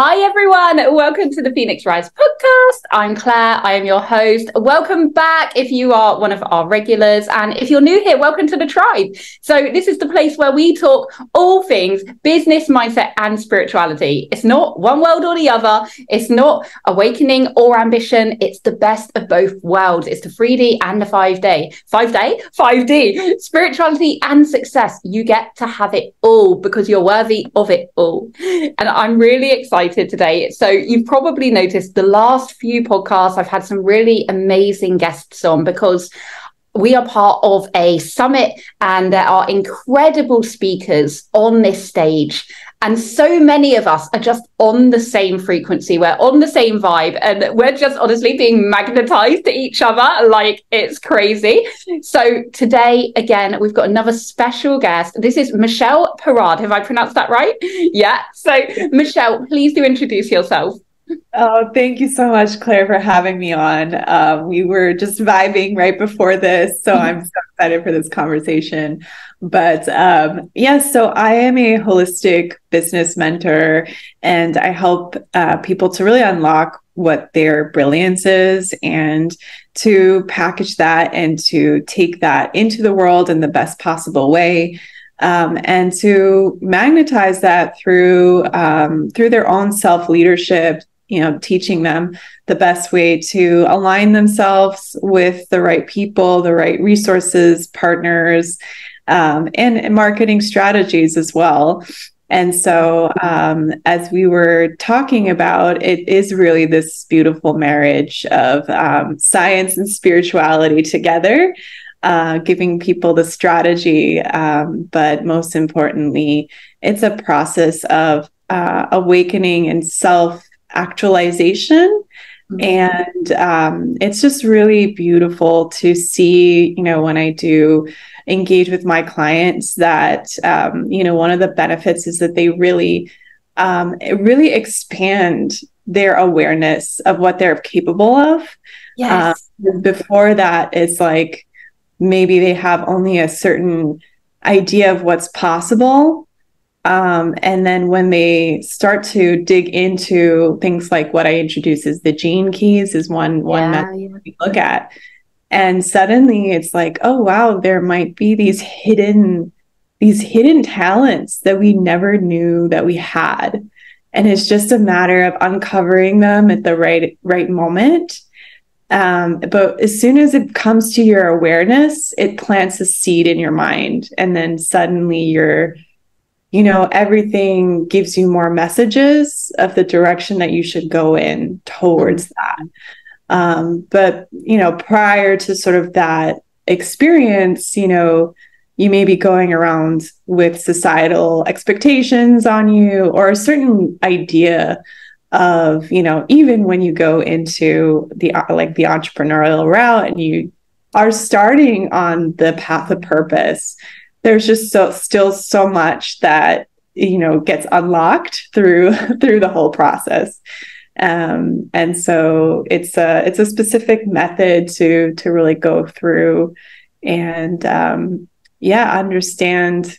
Hi everyone, welcome to the Phoenix Rise podcast. I'm Claire, I am your host. Welcome back if you are one of our regulars, and if you're new here, welcome to the tribe. So this is the place where we talk all things business, mindset and spirituality. It's not one world or the other. It's not awakening or ambition. It's the best of both worlds. It's the 3D and the 5D, spirituality and success. You get to have it all because you're worthy of it all. And I'm really excited today. So you've probably noticed the last few podcasts, I've had some really amazing guests on because we are part of a summit and there are incredible speakers on this stage. And so many of us are just on the same frequency. We're on the same vibe and we're just honestly being magnetized to each other. Like it's crazy. So today, again, we've got another special guest. This is Michele Parad. Have I pronounced that right? Yeah. So Michele, please do introduce yourself. Oh, thank you so much, Claire, for having me on. We were just vibing right before this, so I'm so excited for this conversation. But so I am a holistic business mentor, and I help people to really unlock what their brilliance is and to package that and to take that into the world in the best possible way. And to magnetize that through their own self-leadership, teaching them the best way to align themselves with the right people, the right resources, partners, and marketing strategies as well. And so, as we were talking about, it is really this beautiful marriage of science and spirituality together. Giving people the strategy, but most importantly, it's a process of awakening and self-actualization. And it's just really beautiful to see, when I do engage with my clients that, one of the benefits is that they really expand their awareness of what they're capable of. Yes. Before that, it's like, maybe they have only a certain idea of what's possible. And then when they start to dig into things like what I introduce as the gene keys is one method we look at. And suddenly it's like, oh, wow, there might be these hidden talents that we never knew that we had. And it's just a matter of uncovering them at the right moment. But as soon as it comes to your awareness, it plants a seed in your mind. And then suddenly everything gives you more messages of the direction that you should go in towards that. But prior to sort of that experience, you may be going around with societal expectations on you or a certain idea of, even when you go into the entrepreneurial route and you are starting on the path of purpose, there's just still so much that, gets unlocked through the whole process. And so it's a specific method to really go through and, understand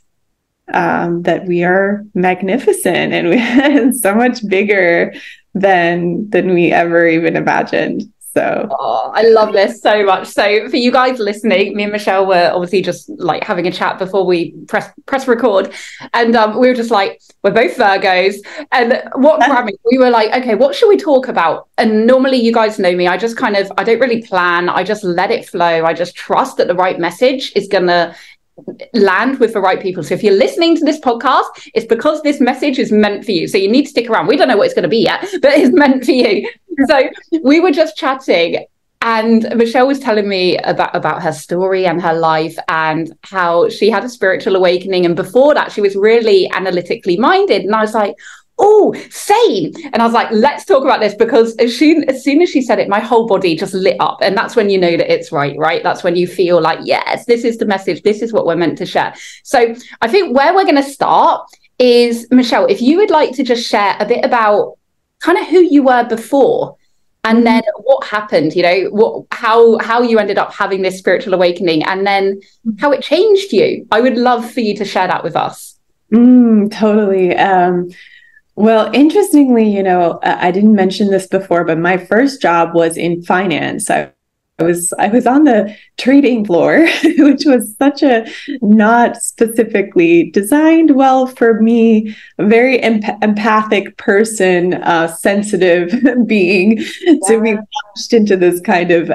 that we are magnificent and we're so much bigger than we ever even imagined. So I love this so much. So for you guys listening, me and Michele were obviously just like having a chat before we press record, and we were just like, we're both Virgos, and what grabbed me, we were like, okay, what should we talk about? And normally, you guys know me, I don't really plan, I just let it flow. I just trust that the right message is gonna land with the right people. So if you're listening to this podcast, it's because this message is meant for you. So you need to stick around. We don't know what it's going to be yet, but it's meant for you. So we were just chatting and Michele was telling me about her story and her life and how she had a spiritual awakening. And before that, she was really analytically minded. And I was like, oh, same. And I was like, let's talk about this, because as soon as she said it, my whole body just lit up. And that's when you know that it's right? That's when you feel like, yes, this is the message. This is what we're meant to share. So I think where we're going to start is, Michele, if you would like to just share a bit about kind of who you were before And then what happened, how you ended up having this spiritual awakening, and then how it changed you. I would love for you to share that with us. Totally. Well, interestingly, I didn't mention this before, but my first job was in finance. I was on the trading floor, which was such a not specifically designed well for me, a very empathic person, sensitive being, to be launched into this kind of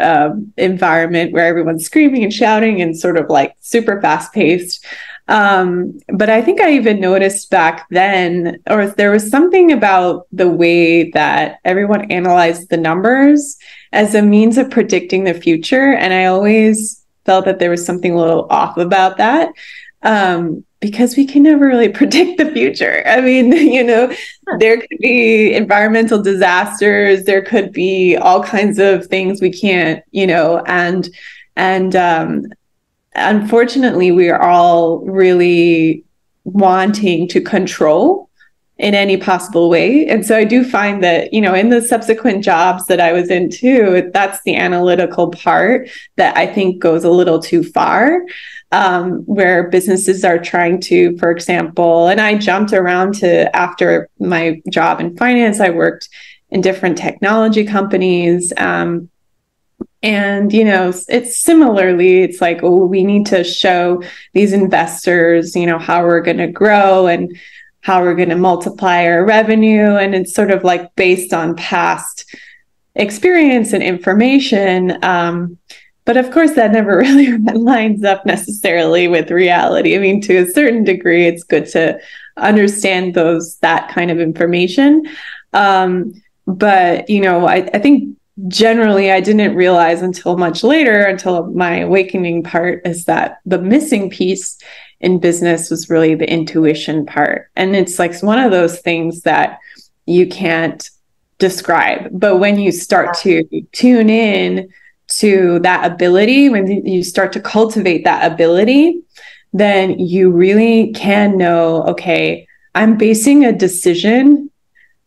environment where everyone's screaming and shouting and sort of like super fast paced. But I think I even noticed back then, or there was something about the way that everyone analyzed the numbers as a means of predicting the future. And I always felt that there was something a little off about that, because we can never really predict the future. I mean, there could be environmental disasters, there could be all kinds of things we can't, and unfortunately, we are all really wanting to control in any possible way. And so I do find that, in the subsequent jobs that I was in too, that's the analytical part that I think goes a little too far, where businesses are trying to, for example, and I jumped around to, after my job in finance, I worked in different technology companies. And, it's similarly, it's like, oh, we need to show these investors, how we're going to grow and how we're going to multiply our revenue. And it's sort of like based on past experience and information. But of course, that never really lines up necessarily with reality. I mean, to a certain degree, it's good to understand that kind of information. But, I think generally I didn't realize until much later, until my awakening part, is that the missing piece in business was really the intuition part. And it's like one of those things that you can't describe. But when you start to tune in to that ability, when you start to cultivate that ability, then you really can know, okay, I'm basing a decision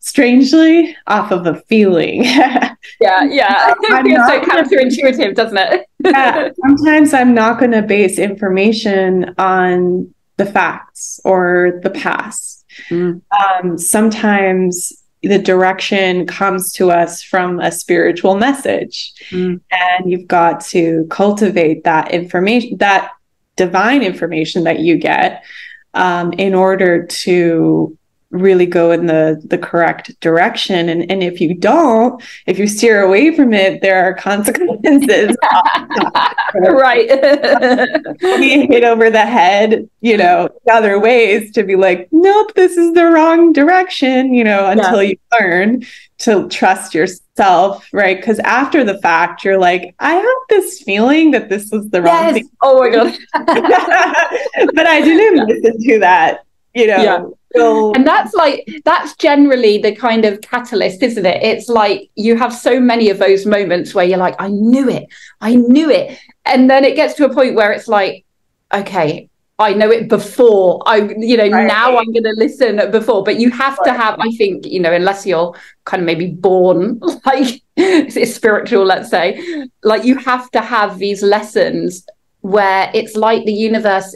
strangely off of a feeling. Yeah. It feels so counterintuitive, doesn't it? Yeah. Sometimes I'm not going to base information on the facts or the past. Sometimes the direction comes to us from a spiritual message, and you've got to cultivate that information, that divine information that you get, in order to really go in the correct direction. And if you steer away from it, there are consequences. Right. You hit over the head, other ways to be like, nope, this is the wrong direction, until you learn to trust yourself, right? Because after the fact, you're like, I have this feeling that this was the wrong thing. Oh my God. But I didn't listen to that, And that's generally the kind of catalyst, isn't it? It's like you have so many of those moments where you're like, I knew it. And then it gets to a point where it's like, okay, I know it before. Now I'm going to listen before. But you have to have, I think, unless you're kind of maybe born like it's spiritual, let's say, like you have to have these lessons where it's like the universe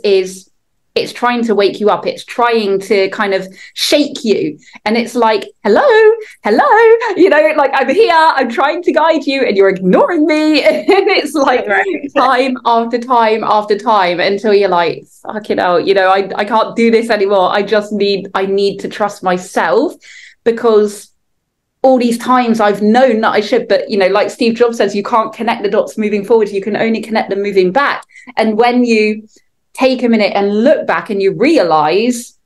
it's trying to wake you up. It's trying to kind of shake you. And it's like, hello, like I'm here, I'm trying to guide you and you're ignoring me. And it's like time after time after time until you're like, fuck it out, I can't do this anymore. I need to trust myself, because all these times I've known that I should, but like Steve Jobs says, you can't connect the dots moving forward. You can only connect them moving back. And when you take a minute and look back and you realize,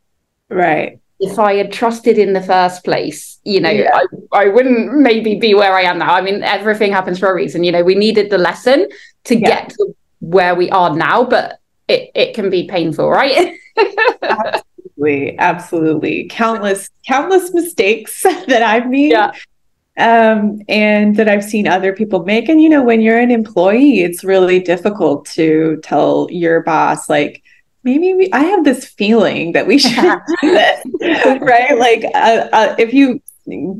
right, if I had trusted in the first place, I wouldn't maybe be where I am now. I mean, everything happens for a reason. We needed the lesson to get to where we are now, but it can be painful, right? Absolutely. Countless mistakes that I've made. And that I've seen other people make. And, when you're an employee, it's really difficult to tell your boss, like, I have this feeling that we should do this, right? Like, if you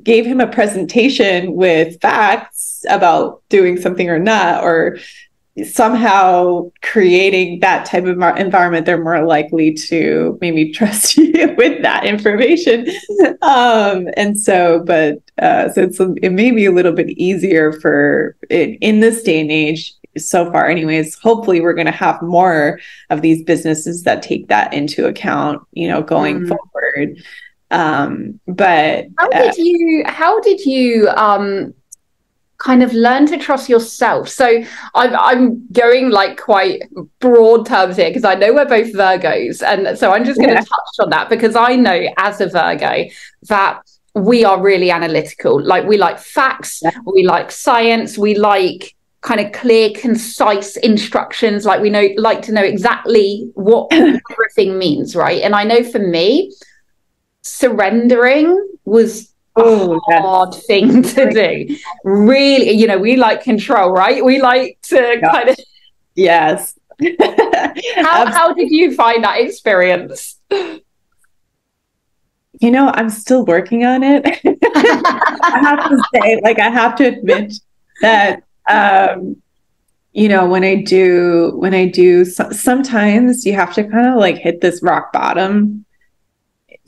gave him a presentation with facts about doing something or not, or somehow creating that type of environment, they're more likely to maybe trust you with that information. And so, it may be a little bit easier for it in this day and age so far. Anyways, hopefully we're going to have more of these businesses that take that into account, going forward. But how did you kind of learn to trust yourself? So I'm going like quite broad terms here because I know we're both Virgos, and so I'm just going to touch on that because I know as a Virgo that we are really analytical. Like we like facts, we like science, we like kind of clear, concise instructions. Like we like to know exactly what everything means, right? And I know for me, surrendering was a hard thing to do. Really, we like control, right? We like to kind of... Yes. How did you find that experience? I'm still working on it. I have to say, I have to admit that, when I do, sometimes you have to kind of hit this rock bottom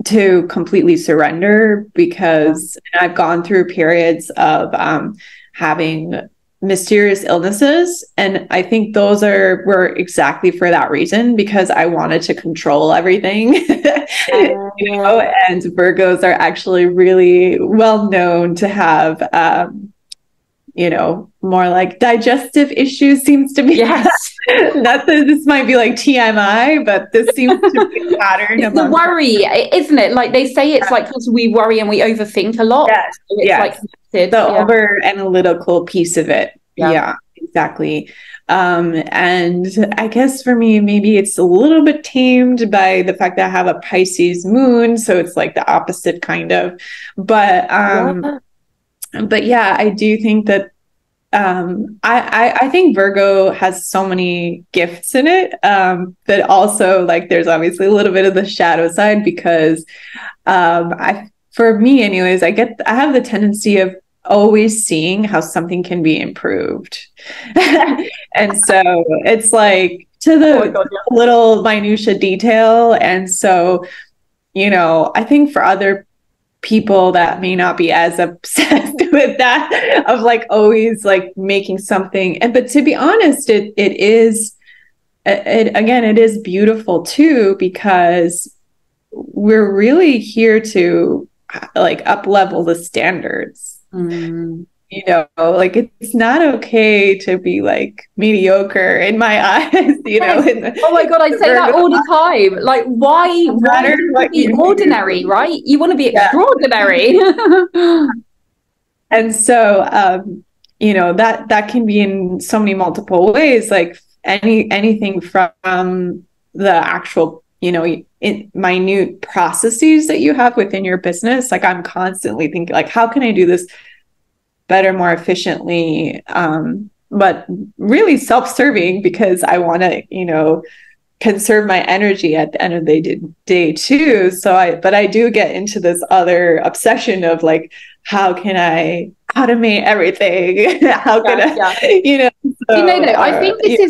to completely surrender, because I've gone through periods of having mysterious illnesses, and I think those were exactly for that reason, because I wanted to control everything. And Virgos are actually really well known to have more like digestive issues, seems to be. Yes. Not that this might be like TMI, but this seems to be a pattern. It's the worry, isn't it? Like they say, it's like because we worry and we overthink a lot. Yes. So it's the over analytical piece of it. Yeah, exactly. And I guess for me, maybe it's a little bit tamed by the fact that I have a Pisces moon, so it's like the opposite kind of. But yeah, I do think that I think Virgo has so many gifts in it, but also there's obviously a little bit of the shadow side, because for me anyways, I have the tendency of always seeing how something can be improved. And so it's to the little minutia detail. And so, I think for other people that may not be as obsessed with that, of always making something, but to be honest, it is beautiful too, because we're really here to up level the standards. It's not okay to be mediocre in my eyes, Oh my God, I say that all the time. Why do you want to be ordinary, right? You want to be extraordinary. And so that can be in so many multiple ways, anything from the actual minute processes that you have within your business. I'm constantly thinking how can I do this better, more efficiently, but really self-serving, because I want to conserve my energy at the end of the day too. But I do get into this other obsession of how can I automate everything? How can I, I think this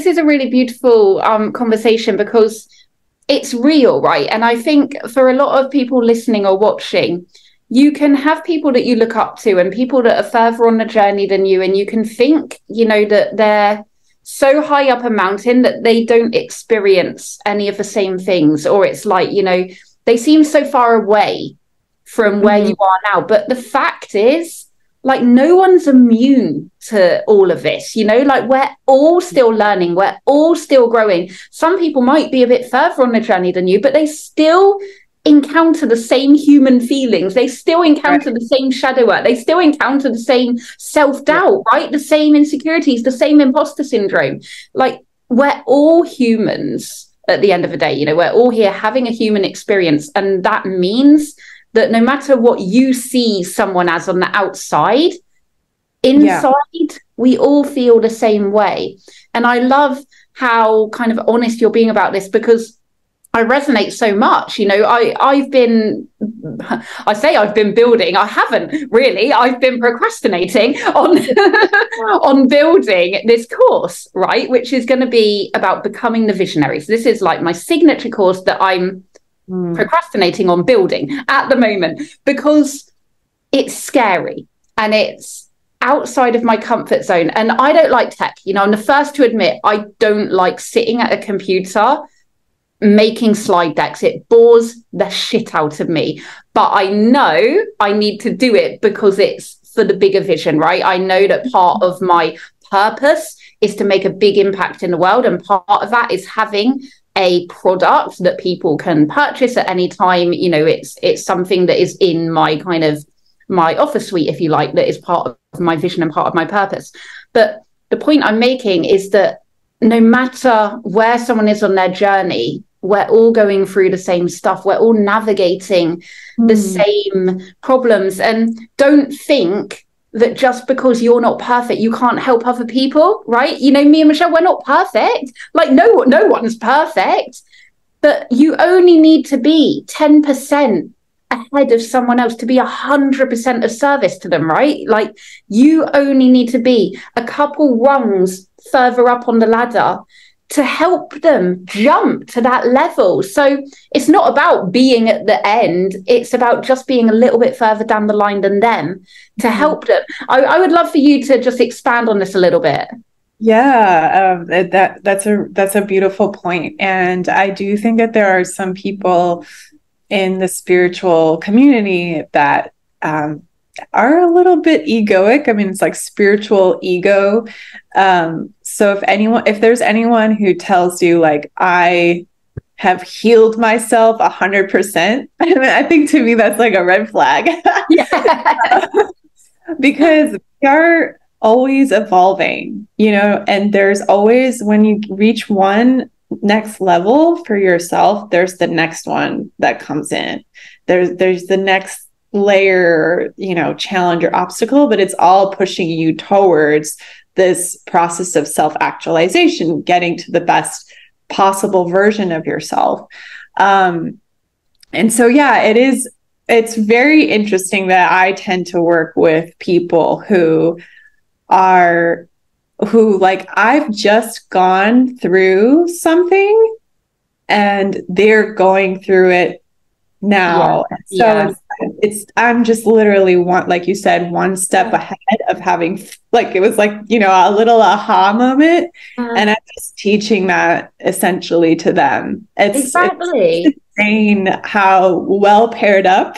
is a really beautiful conversation, because it's real, right? And I think for a lot of people listening or watching, you can have people that you look up to and people that are further on the journey than you, and you can think, that they're so high up a mountain that they don't experience any of the same things, or it's they seem so far away from where you are now. But the fact is, no one's immune to all of this, we're all still learning, we're all still growing. Some people might be a bit further on the journey than you, but they still encounter the same human feelings, they still encounter the same shadow work, they still encounter the same self-doubt, right? The same insecurities, the same imposter syndrome. We're all humans at the end of the day, we're all here having a human experience. And that means that no matter what you see someone as on the outside, inside, we all feel the same way. And I love how kind of honest you're being about this, because I resonate so much. I've been building. I haven't really. I've been procrastinating on on building this course, right? Which is going to be about becoming the visionary. So this is like my signature course that I'm procrastinating on building at the moment because it's scary and it's outside of my comfort zone. And I don't like tech. I'm the first to admit I don't like sitting at a computer making slide decks. It bores the shit out of me, but I know I need to do it because it's for the bigger vision, right? I know that part of my purpose is to make a big impact in the world, and part of that is having a product that people can purchase at any time. It's something that is in my kind of my offer suite, if you like, that is part of my vision and part of my purpose. But the point I'm making is that no matter where someone is on their journey, we're all going through the same stuff. We're all navigating the same problems. And don't think that just because you're not perfect, you can't help other people, right? Me and Michelle, we're not perfect. Like no one's perfect, but you only need to be 10% ahead of someone else to be 100% of service to them, right? Like you only need to be a couple rungs further up on the ladder to help them jump to that level. So it's not about being at the end. It's about just being a little bit further down the line than them to help them. I would love for you to just expand on this a little bit. Yeah, that's a beautiful point. And I do think that there are some people in the spiritual community that are a little bit egoic. I mean, it's like spiritual ego. So if there's anyone who tells you like, I have healed myself 100%, I think to me, that's like a red flag. Because we are always evolving, and there's always, when you reach one next level for yourself, there's the next one that comes in. There's the next layer, challenge or obstacle, but it's all pushing you towards this process of self-actualization, getting to the best possible version of yourself. And so, yeah, it's very interesting that I tend to work with people who like, I've just gone through something and they're going through it now. So I'm just literally like you said, one step ahead of having, like, it was like, a little aha moment. And I'm just teaching that essentially to them. It's insane how well paired up,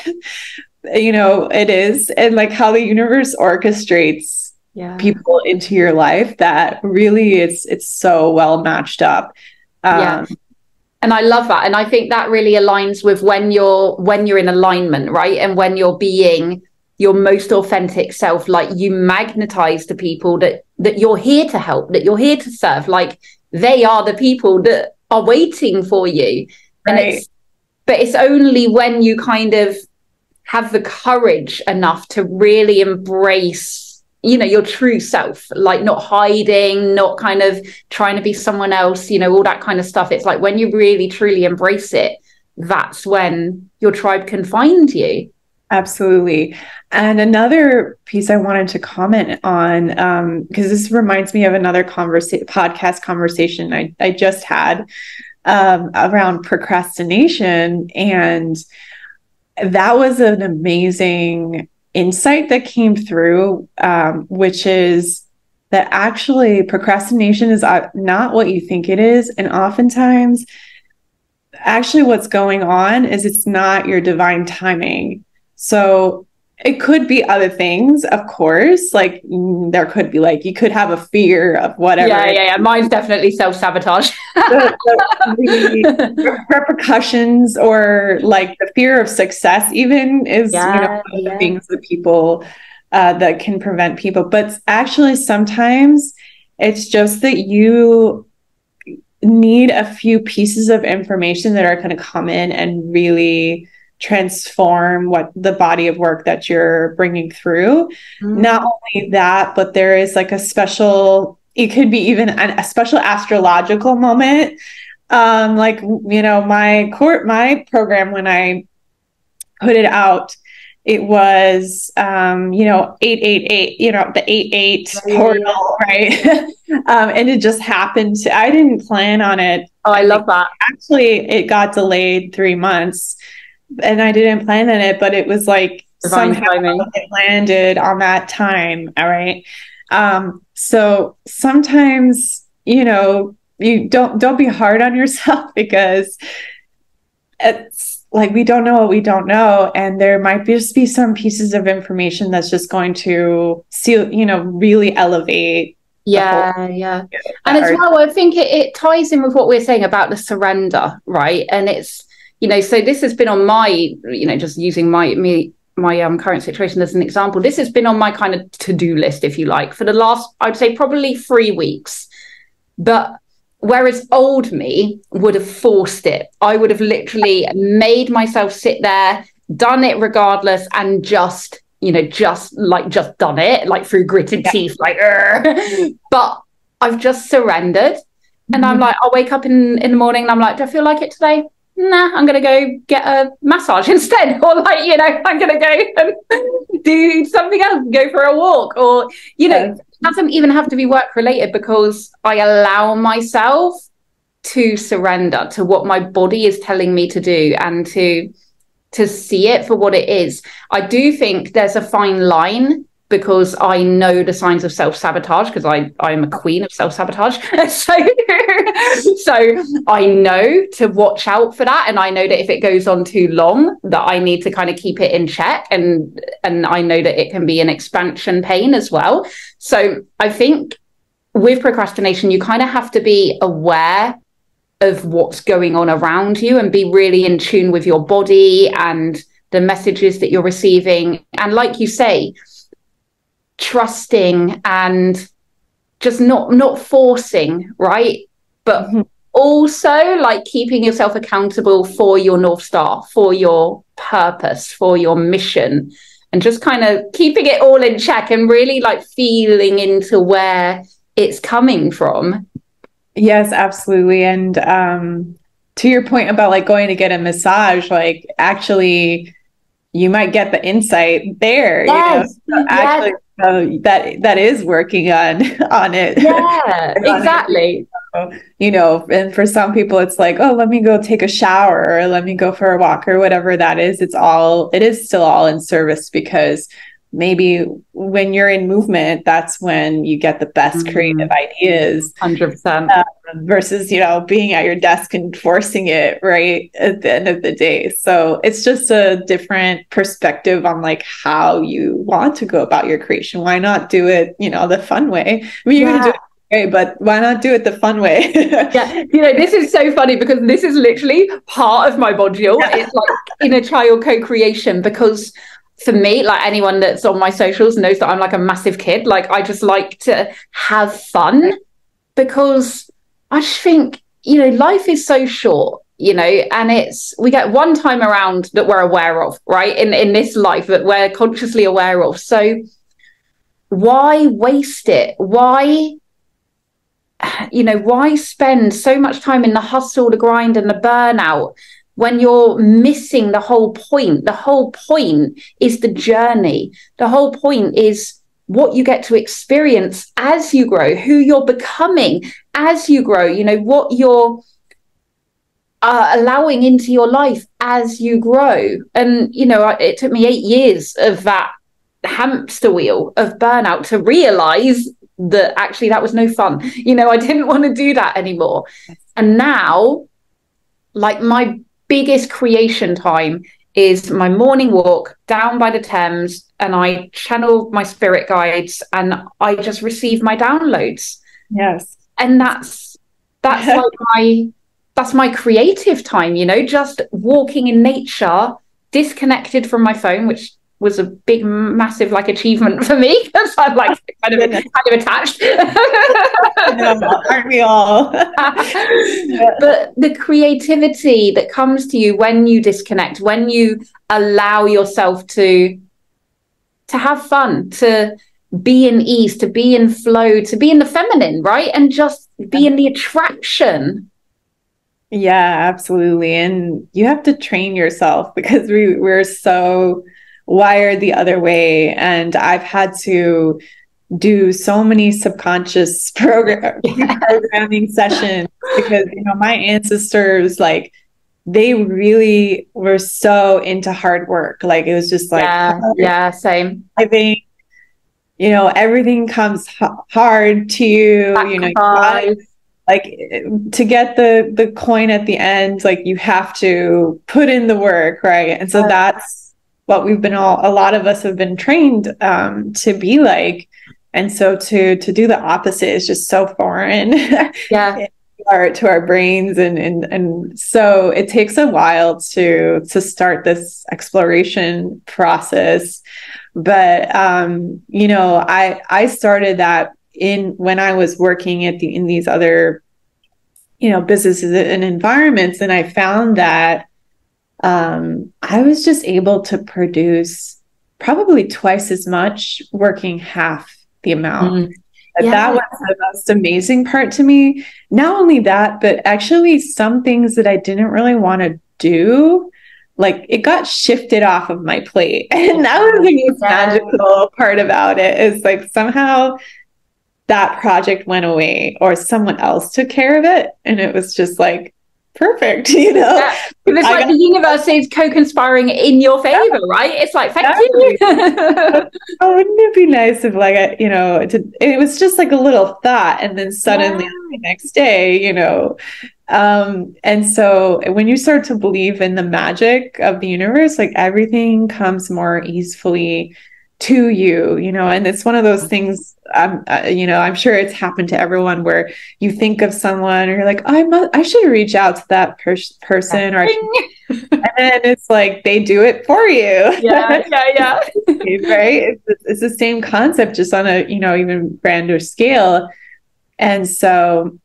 it is. And like how the universe orchestrates people into your life, that really it's so well matched up. And I love that. And I think that really aligns with when you're in alignment, right? And when you're being your most authentic self, like you magnetize to people that you're here to help, that you're here to serve. Like they are the people that are waiting for you. And it's only when you kind of have the courage enough to really embrace your true self, like not hiding, not kind of trying to be someone else, all that kind of stuff. It's like when you really truly embrace it, that's when your tribe can find you. Absolutely. And another piece I wanted to comment on, because this reminds me of another podcast conversation I just had around procrastination. And that was an amazing insight that came through, which is that actually procrastination is not what you think it is. And oftentimes, actually what's going on is it's not your divine timing. So it could be other things, of course, like there could be like, you could have a fear of whatever. Yeah. Mine's definitely self-sabotage. the repercussions, or like the fear of success even is, one of the things that people, that can prevent people. But actually sometimes it's just that you need a few pieces of information that are going to come in and really transform what the body of work that you're bringing through. Not only that, but there is like it could be even a special astrological moment Like, my program, when I put it out, it was, 888, the 88 portal, right? And it just happened I didn't plan on it. Oh, I love that. Actually, it got delayed 3 months and I didn't plan on it, but it was like Divine somehow timing. it landed on that time. All right. So sometimes, you don't be hard on yourself, because it's like, we don't know what we don't know. And there might just be some pieces of information that's just going to really elevate. Yeah. And as well, I think it ties in with what we're saying about the surrender, right? And it's, so this has been on my, just using my current situation as an example, this has been on my kind of to-do list, if you like, for the last, I'd say probably 3 weeks. But whereas old me would have forced it, I would have literally made myself sit there, done it regardless, and just done it, like through gritted teeth, like, but I've just surrendered. And I'm like, I'll wake up in the morning and I'm like, do I feel like it today? Nah, I'm going to go get a massage instead. Or like, I'm going to go and do something else, go for a walk, or, it doesn't even have to be work related, because I allow myself to surrender to what my body is telling me to do, and to see it for what it is. I do think there's a fine line, because I know the signs of self-sabotage, because I am a queen of self-sabotage. So I know to watch out for that. And I know that if it goes on too long, that I need to kind of keep it in check. And I know that it can be an expansion pain as well. So I think with procrastination, you kind of have to be aware of what's going on around you and be really in tune with your body and the messages that you're receiving. And like you say, trusting and just not forcing, right? But also like keeping yourself accountable for your North Star, for your purpose, for your mission, and just kind of keeping it all in check and really like feeling into where it's coming from. Yes, absolutely. And to your point about like going to get a massage, like actually you might get the insight there. Yes, So actually, that is working on it. Yeah, exactly. And for some people it's like, oh, let me go take a shower, or let me go for a walk, or whatever that is. It is still all in service, because maybe when you're in movement, that's when you get the best creative ideas. 100%. Versus, being at your desk and forcing it right at the end of the day. So it's just a different perspective on like how you want to go about your creation. Why not do it, the fun way? I mean, you're going to do it way, but why not do it the fun way? Yeah, this is so funny, because this is literally part of my module. It's like inner child co-creation, because for me, like anyone that's on my socials knows that I'm like a massive kid. Like I just like to have fun, because I just think, life is so short, and we get one time around that we're aware of, right? In this life that we're consciously aware of. So why waste it? Why spend so much time in the hustle, the grind, and the burnout, when you're missing the whole point? The whole point is the journey. The whole point is what you get to experience as you grow, who you're becoming as you grow, what you're allowing into your life as you grow. And, it took me 8 years of that hamster wheel of burnout to realize that actually that was no fun. I didn't want to do that anymore. And now, like, my biggest creation time is my morning walk down by the Thames, and I channel my spirit guides and I just receive my downloads. Yes. And that's like that's my creative time, just walking in nature, disconnected from my phone, which was a big, massive like achievement for me, because I'm like kind of attached. Aren't we all? But the creativity that comes to you when you disconnect, when you allow yourself to have fun, to be in ease, to be in flow, to be in the feminine, right? And just be in the attraction. Yeah, absolutely. And you have to train yourself because we're so wired the other way. And I've had to do so many subconscious reprogramming sessions because, my ancestors, like, they really were so into hard work. Like, it was just like, Yeah, same. I think, everything comes hard to you, you gotta, like, to get the coin at the end, like, you have to put in the work, right? And so that's what a lot of us have been trained to be like. And so to do the opposite is just so foreign Yeah. to our brains, and so it takes a while to start this exploration process. But I started that when I was working in these other businesses and environments, and I found that I was just able to produce probably twice as much working half the amount. That was the most amazing part to me. Not only that, but actually some things that I didn't really want to do, like, it got shifted off of my plate. And that was the most magical part about it, is like somehow that project went away or someone else took care of it. And it was just like, perfect, Yeah. It's like the universe is co-conspiring in your favor, right? It's like, thank you. Oh, wouldn't it be nice if, like, it was just like a little thought, and then suddenly the next day, and so when you start to believe in the magic of the universe, like, everything comes more easily to you, and it's one of those things. I'm sure it's happened to everyone, where you think of someone, or you're like, I should reach out to that person, or and then it's like they do it for you. Yeah. Right? It's the same concept, just on a even grander scale. And so,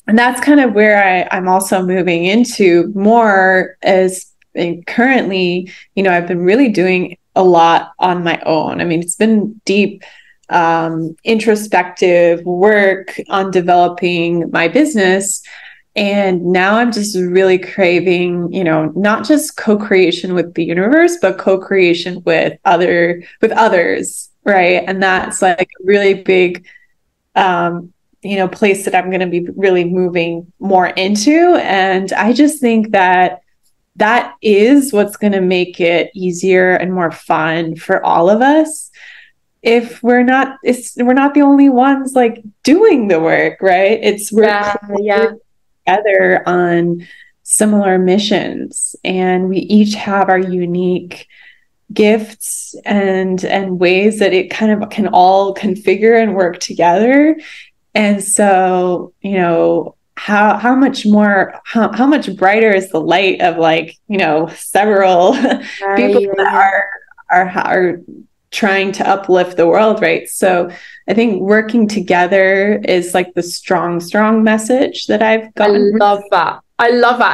and that's kind of where I'm also moving into more, as currently, I've been really doing a lot on my own. I mean, it's been deep introspective work on developing my business. And now I'm just really craving, not just co-creation with the universe, but co-creation with others. Right. And that's like a really big, place that I'm going to be really moving more into. And I just think that is what's going to make it easier and more fun for all of us. If we're not the only ones, like, doing the work, right? We're together on similar missions, and we each have our unique gifts and ways that it kind of can all configure and work together. And so, how much brighter is the light of, like, several people that are trying to uplift the world, right? So I think working together is like the strong message that I've gotten. I love that.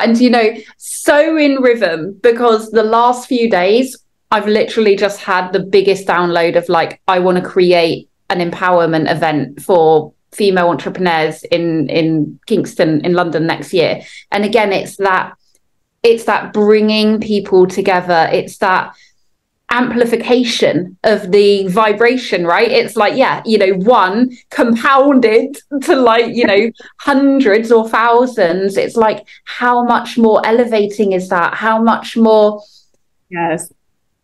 And so in rhythm, because the last few days I've literally just had the biggest download of, like, I want to create an empowerment event for female entrepreneurs in Kingston in London next year. And again, it's that bringing people together. It's that amplification of the vibration, right? It's like, one compounded to, like, hundreds or thousands. It's like, how much more elevating is that? How much more? Yes.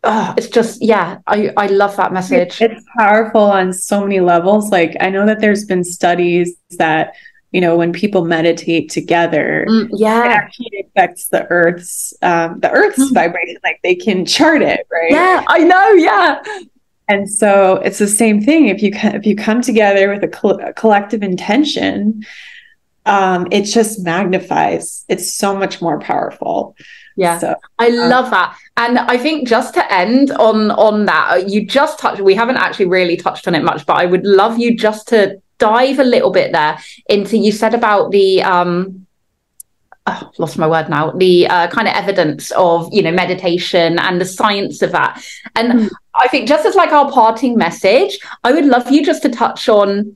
It's just, I love that message. It's powerful on so many levels. Like, I know that there's been studies that, when people meditate together, it actually affects the Earth's vibration. Like, they can chart it, right? Yeah, I know. Yeah. And so it's the same thing. If you come together with a collective intention, it just magnifies. It's so much more powerful. Yeah, so, I love that. And I think, just to end on that, you just touched, we haven't actually really touched on it much, but I would love you just to dive a little bit there into, you said about the lost my word now, the kind of evidence of, meditation and the science of that. And I think, just as like our parting message, I would love you just to touch on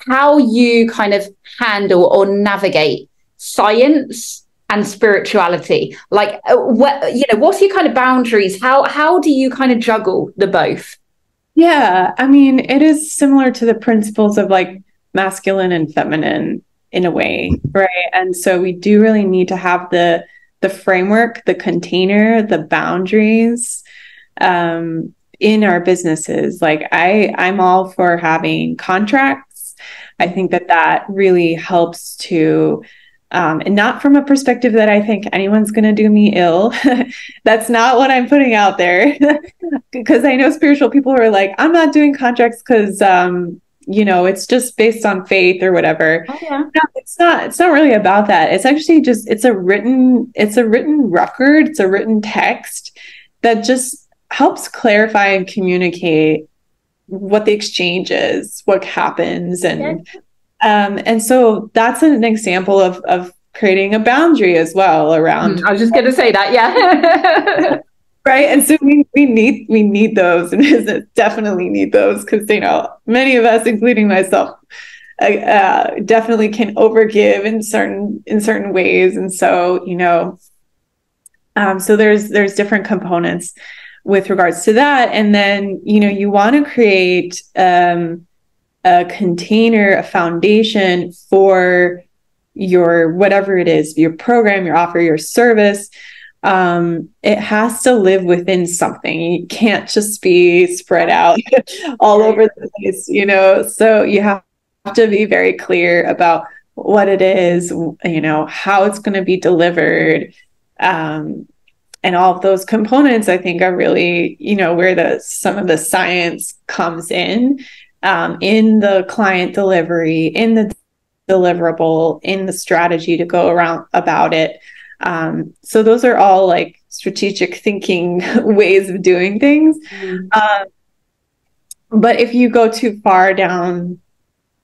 how you kind of handle or navigate science and spirituality? Like, what's your kind of boundaries? How do you kind of juggle the both? Yeah, I mean, it is similar to the principles of like masculine and feminine in a way, right? And so we do really need to have the framework, the container, the boundaries in our businesses. Like I'm all for having contracts. I think that really helps to and not from a perspective that I think anyone's going to do me ill. That's not what I'm putting out there. Because I know spiritual people who are like, I'm not doing contracts because, it's just based on faith or whatever. Oh, yeah. No, it's not. It's not really about that. It's actually just it's a written record. It's a written text that just helps clarify and communicate what the exchange is, what happens, and so that's an example of creating a boundary as well around. I was just going to say that, yeah. Right. And so we need those in business, definitely need those, because, many of us, including myself, definitely can overgive in certain ways. And so, so there's different components with regards to that. And then, you want to create a container, a foundation for your, whatever it is, your program, your offer, your service. It has to live within something. You can't just be spread out all over the place, so you have to be very clear about what it is, how it's going to be delivered. And all of those components, I think, are really, where some of the science comes in the client delivery, in the deliverable, in the strategy to go around about it. So those are all like strategic thinking ways of doing things. But if you go too far down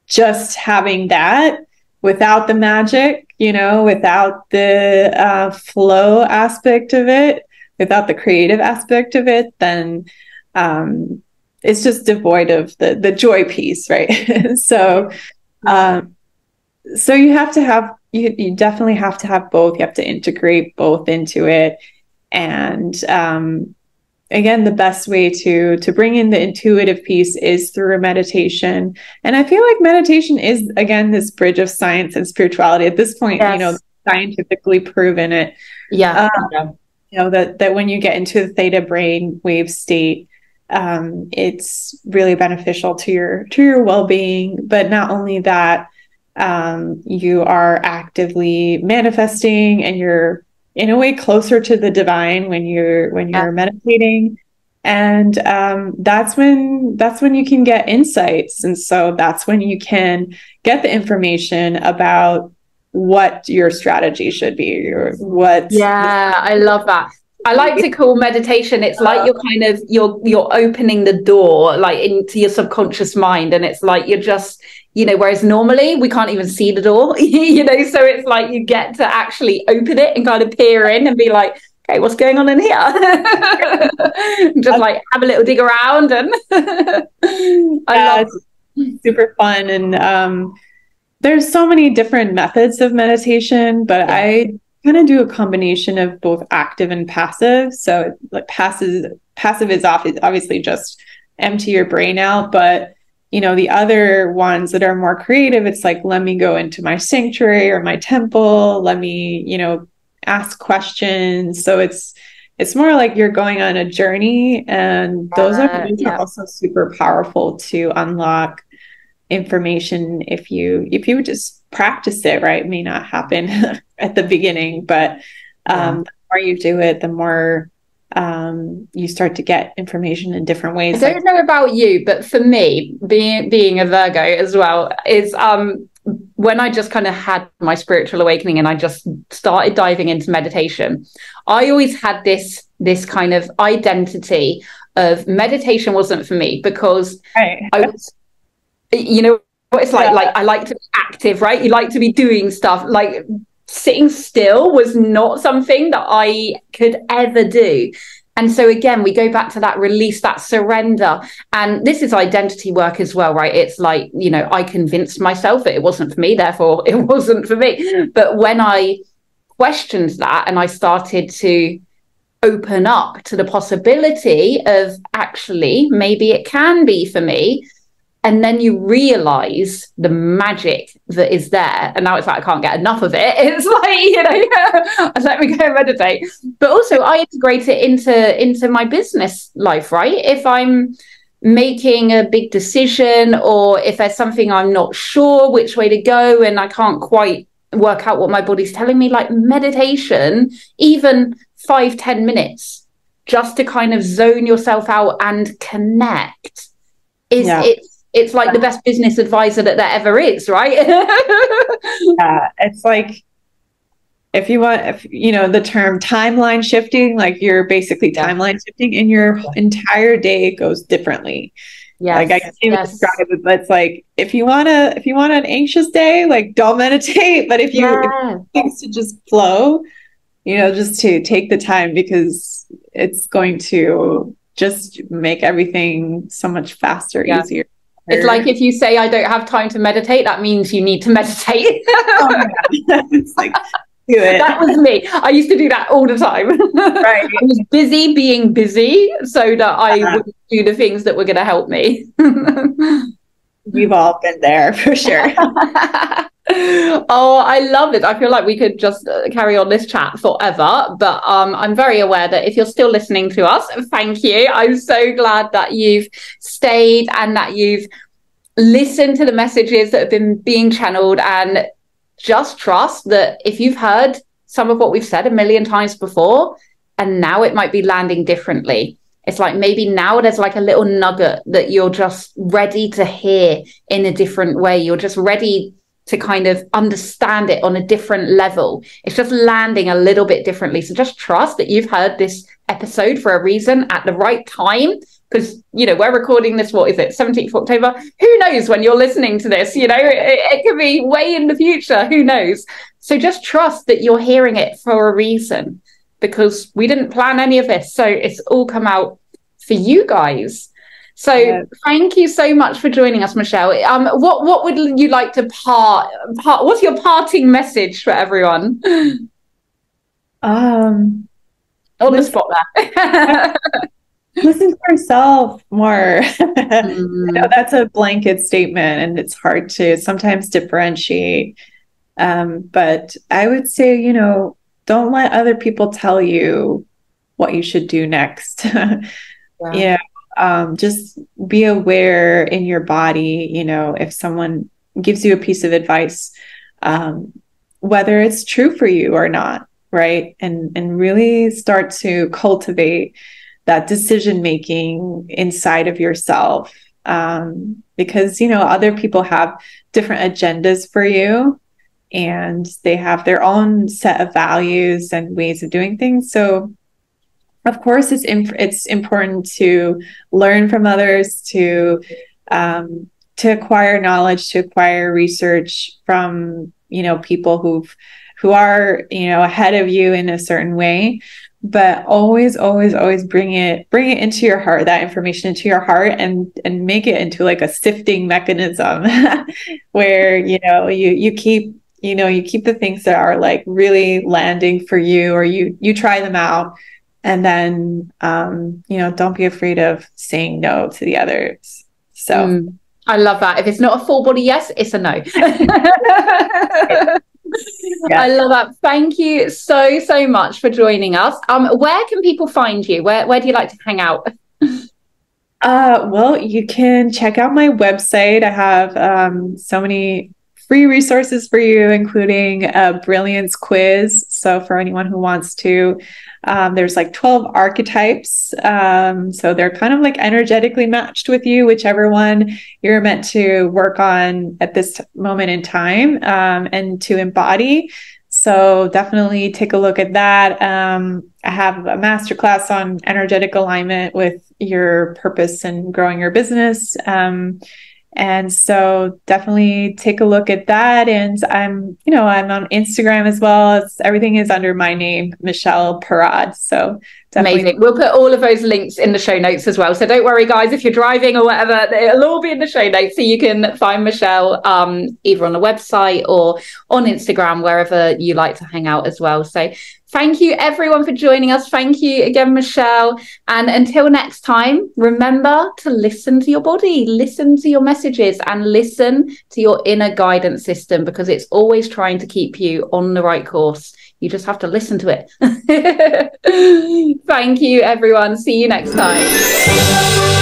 just having that without the magic, without the flow aspect of it, without the creative aspect of it, then it's just devoid of the joy piece, right? So you have to have, you definitely have to have both. You have to integrate both into it. And again, the best way to bring in the intuitive piece is through a meditation. And I feel like meditation is, again, this bridge of science and spirituality at this point. Yes. Scientifically proven it. Yeah. That when you get into the theta brain wave state, it's really beneficial to your well-being. But not only that, you are actively manifesting, and you're in a way closer to the divine when you're meditating. And that's when you can get insights. And so that's when you can get the information about what your strategy should be, or what. Yeah, I love that. I like to call meditation, it's like you're kind of you're opening the door like into your subconscious mind, and it's like you're just, whereas normally we can't even see the door, so it's like you get to actually open it and kind of peer in and be like, okay, what's going on in here? Just like have a little dig around. And I love it's super fun. And there's so many different methods of meditation, but I kind of do a combination of both active and passive. So like passive is obviously just empty your brain out, but the other ones that are more creative, it's like, let me go into my sanctuary or my temple, let me ask questions. So it's more like you're going on a journey, and those are also super powerful to unlock information if you just practice it, right? It may not happen at the beginning, but the more you do it, the more you start to get information in different ways. I don't know about you, but for me, being a Virgo as well, is when I just kind of had my spiritual awakening and I just started diving into meditation, I always had this kind of identity of meditation wasn't for me, because I was, what it's like I like to be active, right? You like to be doing stuff. Like sitting still was not something that I could ever do. And so again, we go back to that release, that surrender. And this is identity work as well, right? It's like, I convinced myself that it wasn't for me, therefore it wasn't for me. But when I questioned that, and I started to open up to the possibility of actually maybe it can be for me. And then you realize the magic that is there. And now it's like, I can't get enough of it. It's like, let me go and meditate. But also I integrate it into my business life, right? If I'm making a big decision, or if there's something I'm not sure which way to go and I can't quite work out what my body's telling me, like meditation, even 5-10 minutes, just to kind of zone yourself out and connect it's like the best business advisor that there ever is, right? Yeah, it's like, if you know the term timeline shifting, like you're basically timeline shifting, and your entire day goes differently. Like I can't even describe it, but it's like, if you want an anxious day, like don't meditate. But if you things to just flow, just to take the time, because it's going to just make everything so much faster, easier. It's like, if you say I don't have time to meditate, that means you need to meditate. Oh my God. It's like, do it. That was me. I used to do that all the time. Right. I was busy being busy so that I would do the things that were going to help me. We've all been there for sure. Oh, I love it. I feel like we could just carry on this chat forever, but I'm very aware that if you're still listening to us, thank you. I'm so glad that you've stayed and that you've listened to the messages that have been being channeled, and just trust that if you've heard some of what we've said a million times before, and now it might be landing differently. It's like, maybe now there's like a little nugget that you're just ready to hear in a different way. You're just ready to kind of understand it on a different level. It's just landing a little bit differently. So just trust that you've heard this episode for a reason at the right time, because, we're recording this, what is it, 17th of October? Who knows when you're listening to this? It could be way in the future. Who knows? So just trust that you're hearing it for a reason, because we didn't plan any of this. So it's all come out for you guys. So thank you so much for joining us, Michele. What would you like to what's your parting message for everyone? On the spot there. Listen to yourself more. That's a blanket statement, and it's hard to sometimes differentiate. But I would say, don't let other people tell you what you should do next. Just be aware in your body, if someone gives you a piece of advice, whether it's true for you or not, right? And really start to cultivate that decision making inside of yourself, because other people have different agendas for you, and they have their own set of values and ways of doing things. So of course it's important to learn from others, to acquire knowledge, to acquire research from people who are ahead of you in a certain way. But always bring it into your heart, that information into your heart, and make it into like a sifting mechanism where you keep the things that are like really landing for you, or you try them out, and then don't be afraid of saying no to the others. So I love that. If it's not a full body yes, it's a no. I love that. Thank you so much for joining us. Where can people find you? Where do you like to hang out? Well, you can check out my website. I have so many free resources for you, including a brilliance quiz. So for anyone who wants to, there's like 12 archetypes. So they're kind of like energetically matched with you, whichever one you're meant to work on at this moment in time, and to embody. So definitely take a look at that. I have a masterclass on energetic alignment with your purpose and growing your business. And so definitely take a look at that. And I'm on Instagram as well. Everything is under my name, Michele Parad. So definitely. Amazing. We'll put all of those links in the show notes as well. So don't worry, guys, if you're driving or whatever, it'll all be in the show notes. So you can find Michele either on the website or on Instagram, wherever you like to hang out as well. So thank you, everyone, for joining us. Thank you again, Michele. And until next time, remember to listen to your body, listen to your messages, and listen to your inner guidance system, because it's always trying to keep you on the right course. You just have to listen to it. Thank you, everyone. See you next time.